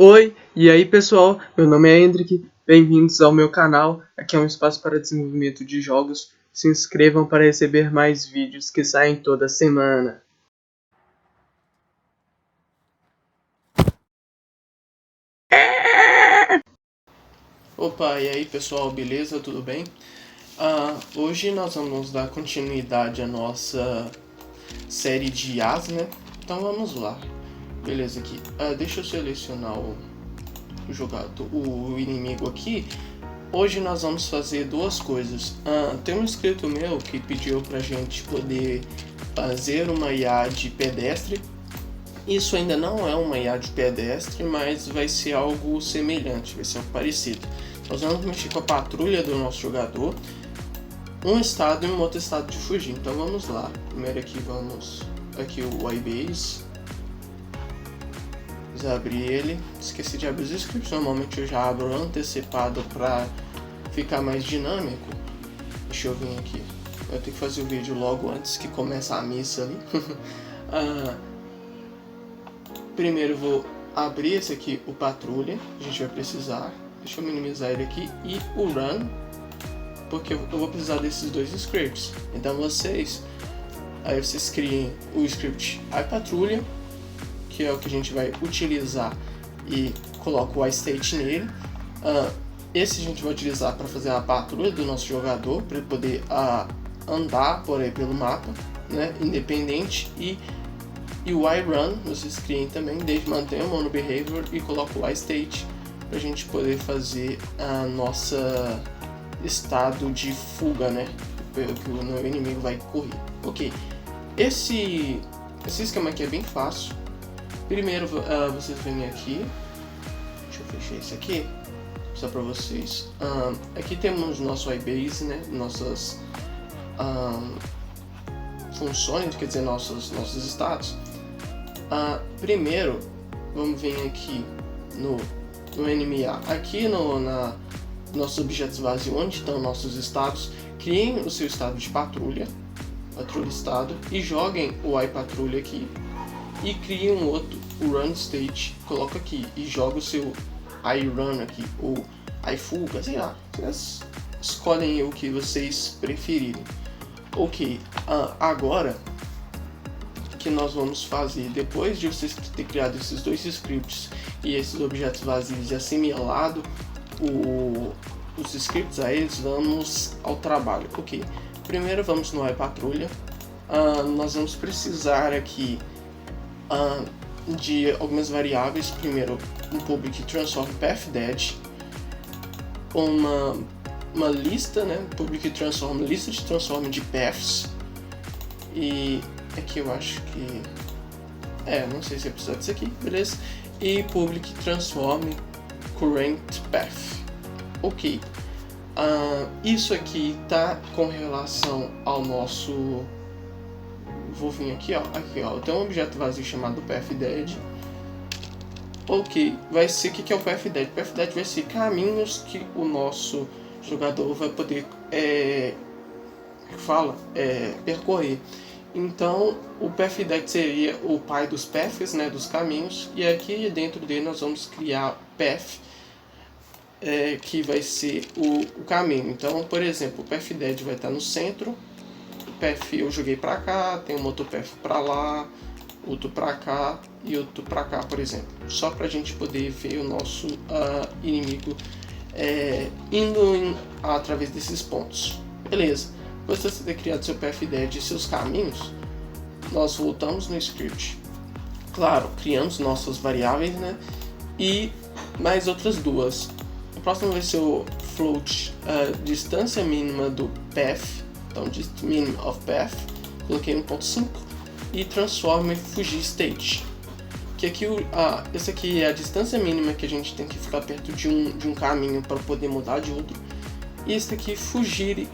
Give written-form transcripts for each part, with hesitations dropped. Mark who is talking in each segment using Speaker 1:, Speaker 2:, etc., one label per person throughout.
Speaker 1: Oi, e aí pessoal, meu nome é Hendrik, bem-vindos ao meu canal, aqui é um espaço para desenvolvimento de jogos, se inscrevam para receber mais vídeos que saem toda semana. Opa, e aí pessoal, beleza? Tudo bem? Hoje nós vamos dar continuidade à nossa série de IAs, né? Então vamos lá. Beleza, aqui. Deixa eu selecionar o jogador, o inimigo aqui. Hoje nós vamos fazer duas coisas. Tem um inscrito meu que pediu pra gente poder fazer uma IA de pedestre. Isso ainda não é uma IA de pedestre, mas vai ser algo semelhante, vai ser algo parecido. Nós vamos mexer com a patrulha do nosso jogador, um estado e um outro estado de fugir. Então vamos lá. Primeiro aqui vamos aqui o iBase. Vamos abrir ele. Esqueci de abrir os scripts. Normalmente eu já abro antecipado para ficar mais dinâmico. Deixa eu vir aqui. Eu tenho que fazer o vídeo logo antes que comece a missa ali. Primeiro eu vou abrir esse aqui, o patrulha. A gente vai precisar. Deixa eu minimizar ele aqui. E o run, porque eu vou precisar desses dois scripts. Então vocês criem o script iPatrulha, que é o que a gente vai utilizar, e coloca o iState nele. Esse a gente vai utilizar para fazer a patrulha do nosso jogador, para ele poder andar por aí pelo mapa, né, independente. E o iRun, vocês criem também, desde manter o monoBehavior e coloca o iState para a gente poder fazer a nossa estado de fuga, né, que o meu inimigo vai correr. Ok, esse esquema aqui é bem fácil. Primeiro vocês vêm aqui, deixa eu fechar esse aqui, só para vocês. Aqui temos nosso iBase, né, nossas funções, quer dizer, nossos estados. Primeiro, vamos vir aqui no NMA, aqui nossos objetos vazios, onde estão nossos estados. Criem o seu estado de patrulha estado, e joguem o iPatrulha aqui, e criem um outro, o Run State, coloca aqui, e joga o seu iRun aqui, ou iFuga, sei lá, vocês escolhem o que vocês preferirem. Ok, agora que nós vamos fazer, depois de vocês ter criado esses dois scripts e esses objetos vazios e assimilado os scripts a eles, vamos ao trabalho. Ok, primeiro vamos no iPatrulha. Nós vamos precisar aqui de algumas variáveis. Primeiro, um public transform path_dead, uma lista, né, public transform, lista de transform de paths, e aqui eu acho que não sei se é precisar disso aqui, beleza, e public transform current path. Ok, isso aqui tá com relação ao nosso, vou vir aqui, eu tenho um objeto vazio chamado path_dead. Ok, vai ser, o que é o path_dead? O path_dead vai ser caminhos que o nosso jogador vai poder percorrer. Então o path_dead seria o pai dos paths, né, dos caminhos, e aqui dentro dele nós vamos criar path, que vai ser o caminho. Então, por exemplo, o path_dead vai estar no centro, o path eu joguei para cá, tem um outro path para lá, outro para cá e outro para cá, por exemplo, só para a gente poder ver o nosso inimigo indo através desses pontos. Beleza, depois de você ter criado seu path_dead e seus caminhos, nós voltamos no script. Claro, criamos nossas variáveis, né, e mais outras duas. O próximo vai ser o float, distância mínima do path, então min of path, coloquei 1.5, e transform fugir state, que aqui esse aqui é a distância mínima que a gente tem que ficar perto de um caminho para poder mudar de outro, e esse aqui, fugir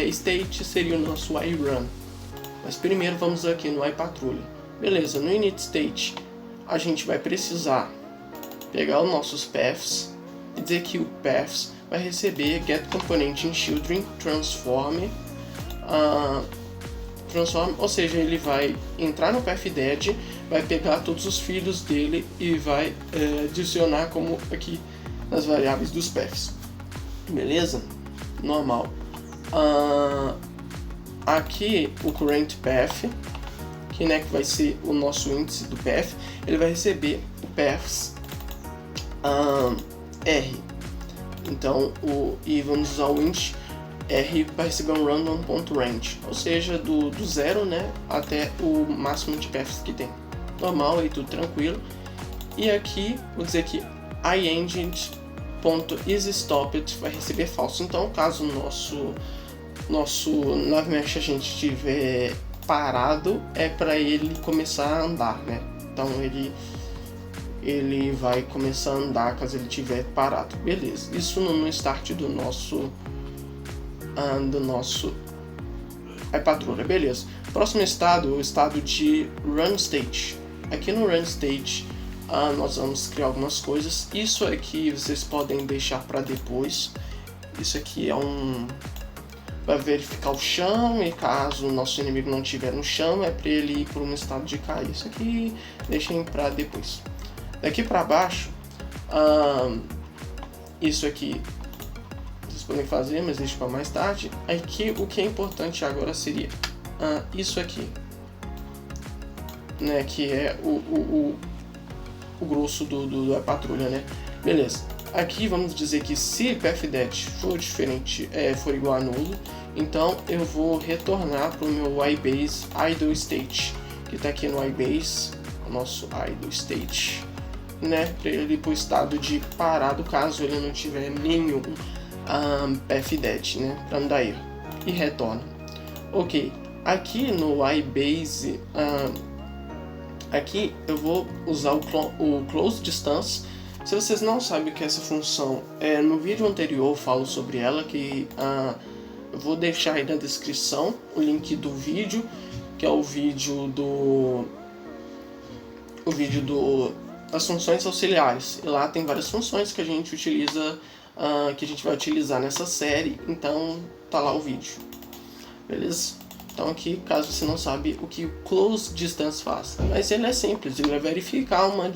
Speaker 1: state, seria o nosso iRun. Mas primeiro vamos aqui no iPatrulha. Beleza, no init state a gente vai precisar pegar os nossos paths e dizer que o paths vai receber get component in children transform, ou seja, ele vai entrar no path_dead, vai pegar todos os filhos dele e vai adicionar como aqui nas variáveis dos paths. Beleza? Normal. Aqui o current path, que vai ser o nosso índice do path, ele vai receber o paths R. Então, e vamos usar o int R para receber um random.range, ou seja, do zero, né, até o máximo de paths que tem. Normal e tudo tranquilo. E aqui, vou dizer que iAngent.isStopped vai receber falso. Então, caso o nosso NavMesh agente estiver parado, é para ele começar a andar, né? Então ele vai começar a andar caso ele estiver parado. Beleza, isso no start do nosso iPatrulha. Beleza, próximo estado, o estado de run state. Aqui no run state nós vamos criar algumas coisas. Isso aqui vocês podem deixar para depois. Isso aqui vai verificar o chão, e caso o nosso inimigo não estiver no chão, é para ele ir para um estado de cair. Isso aqui deixem para depois. Daqui para baixo, isso aqui vocês podem fazer, mas deixa para mais tarde. Aqui o que é importante agora seria isso aqui, né, que é o grosso do iPatrulha, né? Beleza. Aqui vamos dizer que se pathdet for diferente, for igual a nulo, então eu vou retornar para o meu iBase idle state, que está aqui no iBase, o nosso idle state, né? Para ele ir para o estado de parado, caso ele não tiver nenhum pathdet, né? Para não dar erro. E retorna. Ok. Aqui no iBase, aqui eu vou usar o close distance. Se vocês não sabem o que é essa função, no vídeo anterior eu falo sobre ela, que eu vou deixar aí na descrição o link do vídeo, que é o vídeo das funções auxiliares. E lá tem várias funções que a gente utiliza, que a gente vai utilizar nessa série, então tá lá o vídeo. Beleza? Então aqui, caso você não sabe o que o close distance faz, mas ele é simples, ele vai verificar vai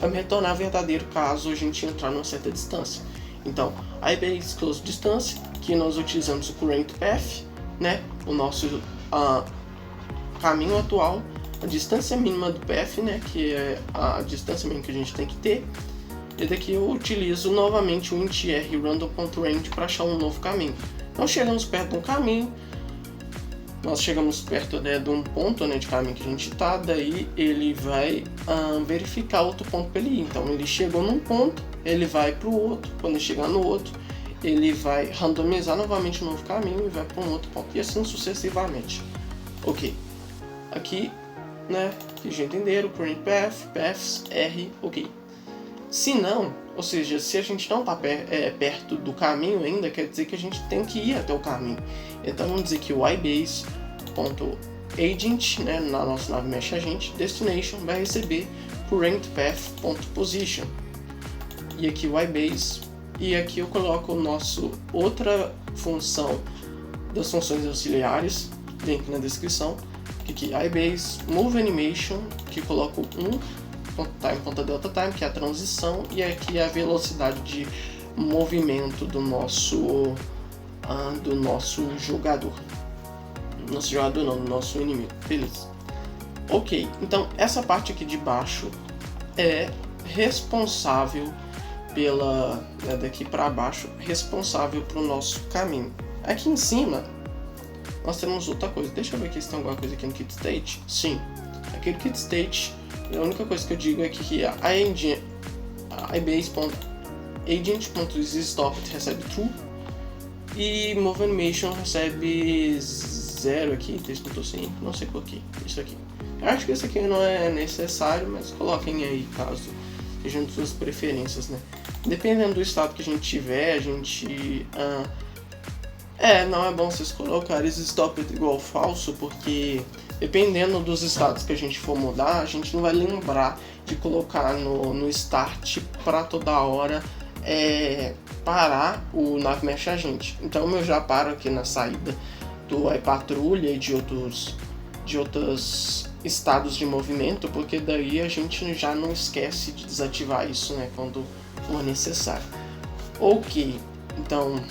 Speaker 1: me retornar verdadeiro caso a gente entrar numa certa distância. Então, iBase close distance, que nós utilizamos o current path, né, o nosso caminho atual, a distância mínima do path, né, que é a distância mínima que a gente tem que ter. E daqui eu utilizo novamente o int r random.range para achar um novo caminho. Então chegamos perto de um caminho. Nós chegamos perto, né, de um ponto, né, de caminho que a gente está, daí ele vai verificar outro ponto para ele ir. Então ele chegou num ponto, ele vai para o outro, quando ele chegar no outro, ele vai randomizar novamente um novo caminho e vai para um outro ponto, e assim sucessivamente. Ok, aqui, né, que já entenderam, current path, paths, R, ok. Se não, ou seja, se a gente não está perto do caminho ainda, quer dizer que a gente tem que ir até o caminho. Então vamos dizer que o iBase.agent, né, na nossa nave mesh agent, destination vai receber current path.position. E aqui o iBase, e aqui eu coloco o nosso outra função das funções auxiliares, link na descrição. Aqui iBase move animation, que coloco time.delta time, que é a transição, e aqui a velocidade de movimento do nosso jogador. Nosso jogador não, do nosso inimigo. Beleza. Ok, então essa parte aqui de baixo é responsável daqui para baixo, responsável para o nosso caminho. Aqui em cima nós temos outra coisa. Deixa eu ver aqui se tem alguma coisa aqui no kit state. Sim, aqui no kit state, a única coisa que eu digo é que a iBase.agent.isStopped recebe true e move animation recebe 0 aqui, texto sem, não sei por que, isso aqui. Eu acho que isso aqui não é necessário, mas coloquem aí caso sejam de suas preferências, né? Dependendo do estado que a gente tiver, a gente não é bom vocês colocarem isStopped igual falso, porque dependendo dos estados que a gente for mudar, a gente não vai lembrar de colocar no start para toda hora parar o NavMesh agente. Então eu já paro aqui na saída do iPatrulha e de outras estados de movimento, porque daí a gente já não esquece de desativar isso, né, quando for necessário. Ok, então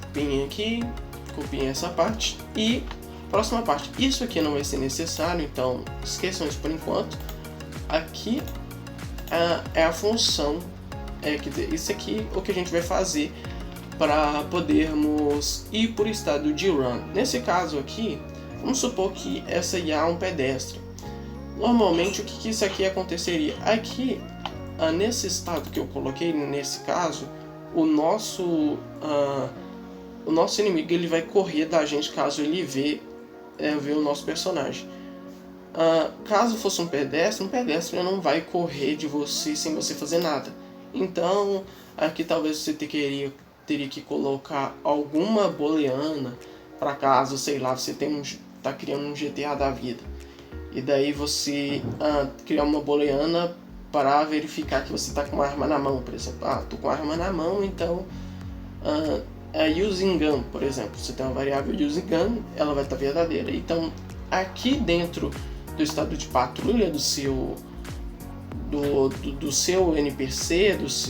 Speaker 1: copiem aqui, copiem essa parte e próxima parte. Isso aqui não vai ser necessário, então esqueçam isso por enquanto. Aqui é a função, isso aqui é o que a gente vai fazer para podermos ir por estado de run. Nesse caso aqui, vamos supor que essa IA é um pedestre. Normalmente o que isso aqui aconteceria? Aqui, nesse estado que eu coloquei, nesse caso, o nosso inimigo ele vai correr da gente caso ele vê o nosso personagem. Caso fosse um pedestre não vai correr de você sem você fazer nada. Então, aqui talvez você teria que colocar alguma booleana para caso, sei lá, você tá criando um GTA da vida. E daí você criar uma booleana para verificar que você está com uma arma na mão, por exemplo. Tô com a arma na mão, então using gun, por exemplo. Você tem uma variável using gun, ela vai estar verdadeira. Então, aqui dentro do estado de patrulha do seu NPC, dos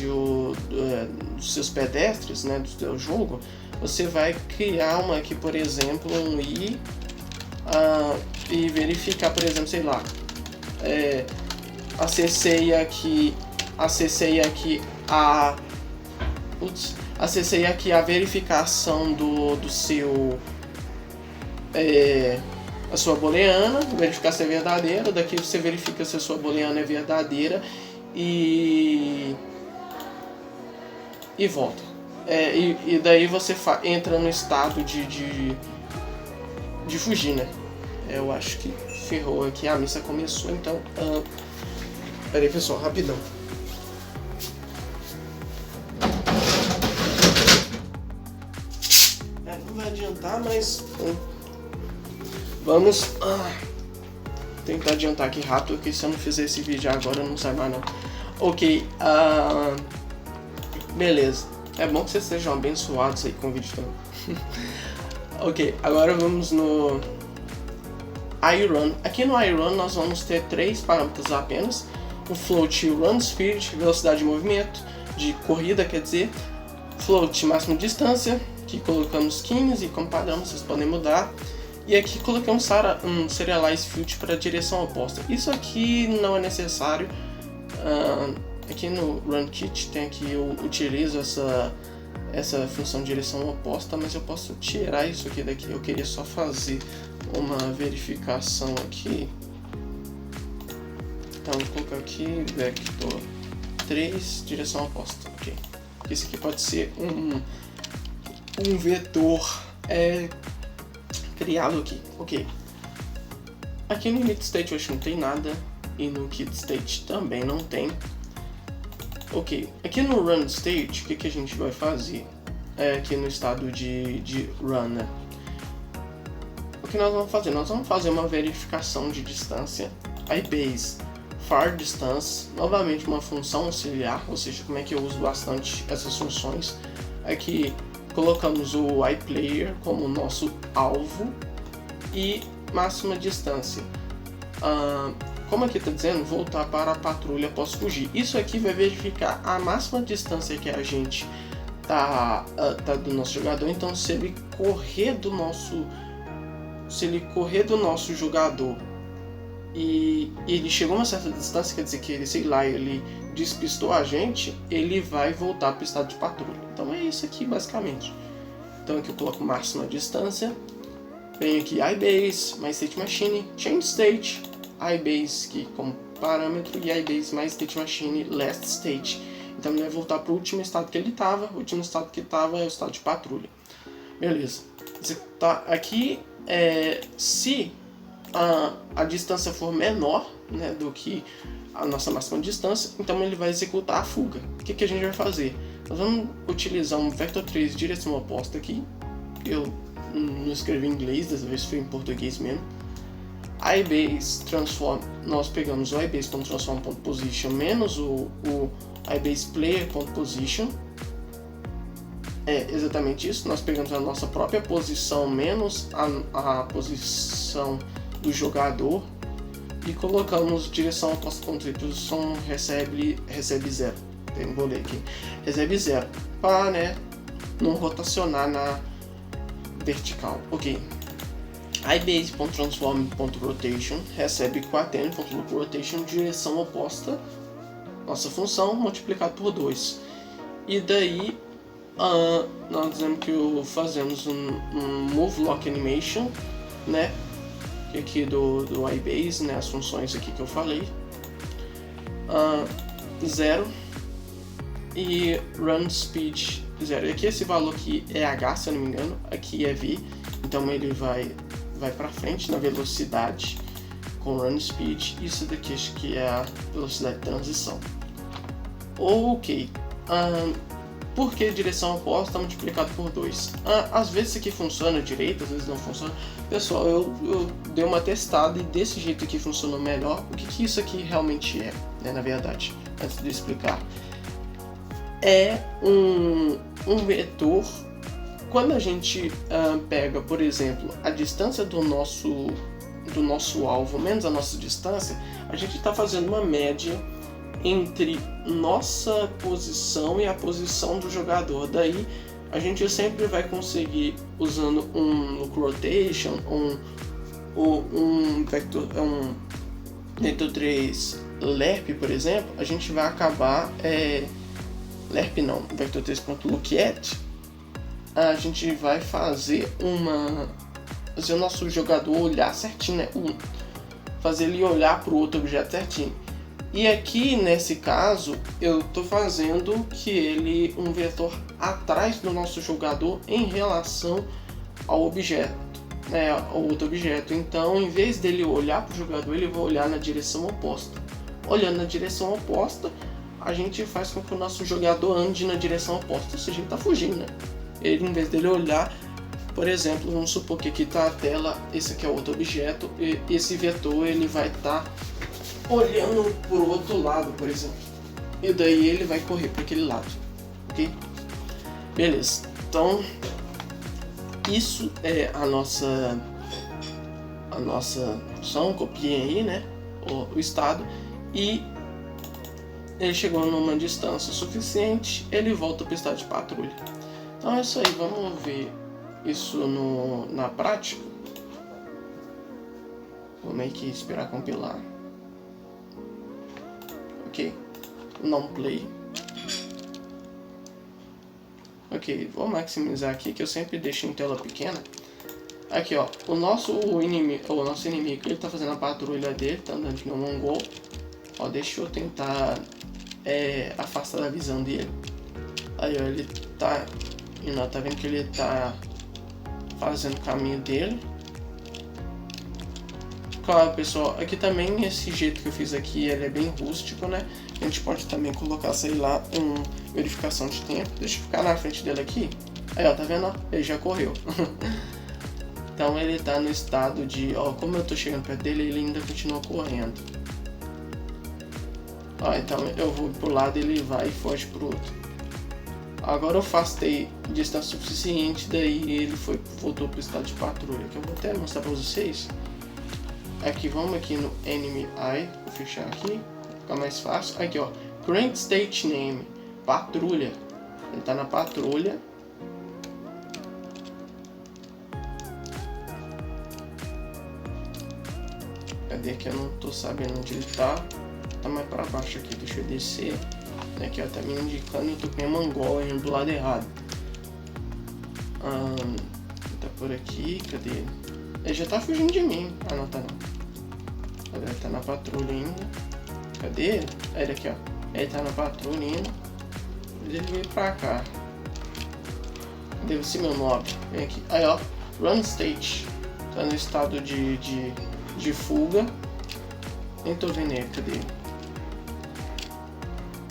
Speaker 1: seus pedestres, né, do seu jogo, você vai criar uma aqui, por exemplo, um i e verificar, por exemplo, sei lá, acessei aqui a verificação do seu a sua booleana, verificar se é verdadeira. Daqui você verifica se a sua booleana é verdadeira e volta. E daí você entra no estado de fugir, né? Eu acho que ferrou aqui, a missa começou, então... Peraí, pessoal, rapidão. Não vai adiantar, mas... Vamos tentar adiantar aqui rápido, porque se eu não fizer esse vídeo agora não sai mais não. Ok, beleza. É bom que vocês sejam abençoados aí com o vídeo também. Ok, agora vamos no iRun. Aqui no iRun nós vamos ter 3 parâmetros apenas. O float run speed, velocidade de movimento, de corrida quer dizer. Float máxima distância, que colocamos 15 e como padrão vocês podem mudar. E aqui colocamos um serialize field para direção oposta. Isso aqui não é necessário. Aqui no RunKit tem aqui, eu utilizo essa função de direção oposta, mas eu posso tirar isso aqui daqui. Eu queria só fazer uma verificação aqui. Então vou colocar aqui vector 3 direção oposta. Ok. Esse aqui pode ser um vetor criado aqui. Ok. Aqui no init state eu acho que não tem nada e no kit state também não tem. Ok, aqui no run state, o que a gente vai fazer? Aqui no estado de run, né? O que nós vamos fazer? Nós vamos fazer uma verificação de distância, ibase far distance, novamente uma função auxiliar, ou seja, como é que eu uso bastante essas funções. Aqui colocamos o iPlayer como nosso alvo e máxima distância. Como aqui está dizendo, voltar para a patrulha após fugir. Isso aqui vai verificar a máxima distância que a gente tá do nosso jogador. Então, se ele correr do nosso jogador e ele chegou a uma certa distância, quer dizer que ele, sei lá, ele despistou a gente, ele vai voltar para o estado de patrulha. Então é isso aqui basicamente. Então aqui eu coloco máxima distância, venho aqui ibase, mais state machine, change state, ibase aqui como parâmetro e ibase mais state machine last state. Então ele vai voltar para o último estado que ele estava. O último estado que estava é o estado de patrulha. Beleza. Tá aqui, se a distância for menor, né, do que a nossa máxima distância, então ele vai executar a fuga. O que a gente vai fazer? Nós vamos utilizar um vector 3 direção oposta aqui. Eu não escrevi em inglês, dessa vez foi em português mesmo. ibase transform, nós pegamos o ibase.transform.position menos o ibase player.position. É exatamente isso, nós pegamos a nossa própria posição menos a posição do jogador e colocamos direção oposta contra Y recebe 0. Tem vou ler aqui. Recebe 0 para, né, não rotacionar na vertical. Ok. ibase.transform.rotation recebe 4n.lookRotation direção oposta, nossa função, multiplicado por 2. E daí nós dizemos que fazemos um move lock animation, né? Aqui do ibase, né? As funções aqui que eu falei. 0 e run speed 0. E aqui esse valor aqui é h, se eu não me engano, aqui é v, então ele vai para frente na velocidade com run speed. Isso daqui acho que é a velocidade de transição. Ok. Por que direção oposta multiplicado por 2? Às vezes isso aqui funciona direito, às vezes não funciona. Pessoal, eu dei uma testada e desse jeito aqui funcionou melhor. O que isso aqui realmente é, né, na verdade, antes de explicar. É um vetor. Quando a gente pega, por exemplo, a distância do nosso alvo menos a nossa distância, a gente está fazendo uma média entre nossa posição e a posição do jogador. Daí a gente sempre vai conseguir, usando um look rotation, um vector 3 lerp, por exemplo, a gente vai acabar lerp não, vector 3.lookAt, a gente vai fazer o nosso jogador olhar certinho, né? Fazer ele olhar para o outro objeto certinho. E aqui nesse caso eu estou fazendo que ele um vetor atrás do nosso jogador em relação ao objeto, né, ao outro objeto. Então, em vez dele olhar para o jogador, ele vai olhar na direção oposta. Olhando na direção oposta, a gente faz com que o nosso jogador ande na direção oposta, ou seja, ele está fugindo, né? Ele, em vez dele olhar, por exemplo, vamos supor que aqui está a tela, esse aqui é outro objeto, e esse vetor ele vai estar olhando por outro lado, por exemplo, e daí ele vai correr para aquele lado, ok? Beleza, então isso é a nossa função. Copiei aí, né, o estado, e ele chegou numa distância suficiente, ele volta para o estado de patrulha. Então é isso aí, vamos ver isso na prática. Vou meio que esperar compilar. Ok, não play. Ok, vou maximizar aqui, que eu sempre deixo em tela pequena. Aqui ó, o nosso inimigo ele tá fazendo a patrulha dele, tá andando aqui no mongol. Ó, deixa eu tentar afastar da visão dele. Aí ó, ele tá indo, tá vendo que ele tá fazendo o caminho dele. Claro, pessoal, aqui também esse jeito que eu fiz aqui, ele é bem rústico, né? A gente pode também colocar, sei lá, verificação de tempo. Deixa eu ficar na frente dele aqui. Aí, ó, tá vendo? Ó, ele já correu. Então ele tá no estado de, ó, como eu tô chegando perto dele, ele ainda continua correndo. Ó, então eu vou pro lado, ele vai e foge pro outro. Agora eu afastei distância suficiente, daí ele voltou pro estado de patrulha, que eu vou até mostrar pra vocês. Aqui, vamos aqui no Enemy Eye, vou fechar aqui, fica mais fácil. Aqui ó, Current State Name, patrulha, ele tá na patrulha. Cadê que eu não tô sabendo onde ele tá? Tá mais pra baixo aqui, deixa eu descer. Aqui ó, tá me indicando, eu tô com a mangola indo do lado errado. Tá por aqui, cadê ele? Ele já tá fugindo de mim. Ah, não tá não. Ele tá na patrulha ainda. Cadê ele? Ele aqui ó. Ele tá na patrulha ainda. Ele veio pra cá. Deve ser meu nobre. Vem aqui. Aí ó. Run state. Tá no estado de fuga. Nem tô vendo ele. Cadê ele?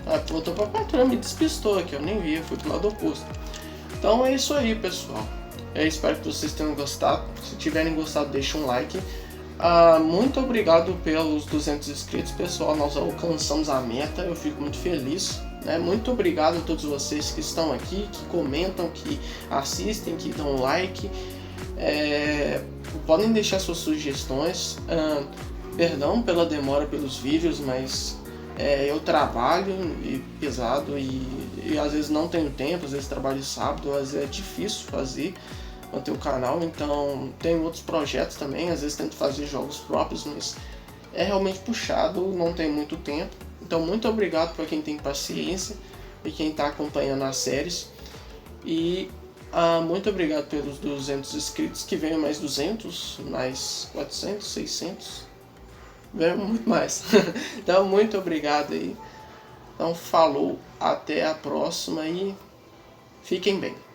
Speaker 1: Ah, voltou pra patrulha. Me despistou aqui. Eu nem vi. Eu fui pro lado oposto. Então é isso aí, pessoal. Eu espero que vocês tenham gostado. Se tiverem gostado, deixa um like. Muito obrigado pelos 200 inscritos, pessoal. Nós alcançamos a meta. Eu fico muito feliz, né? Muito obrigado a todos vocês que estão aqui, que comentam, que assistem, que dão like. Podem deixar suas sugestões. Perdão pela demora pelos vídeos, mas eu trabalho pesado e às vezes não tenho tempo, às vezes trabalho sábado, às vezes é difícil manter o canal, então tenho outros projetos também, às vezes tento fazer jogos próprios, mas é realmente puxado, não tem muito tempo. Então muito obrigado para quem tem paciência e quem está acompanhando as séries. E muito obrigado pelos 200 inscritos, que venham mais 200, mais 400, 600, venham muito mais. Então muito obrigado aí. Então falou, até a próxima e fiquem bem.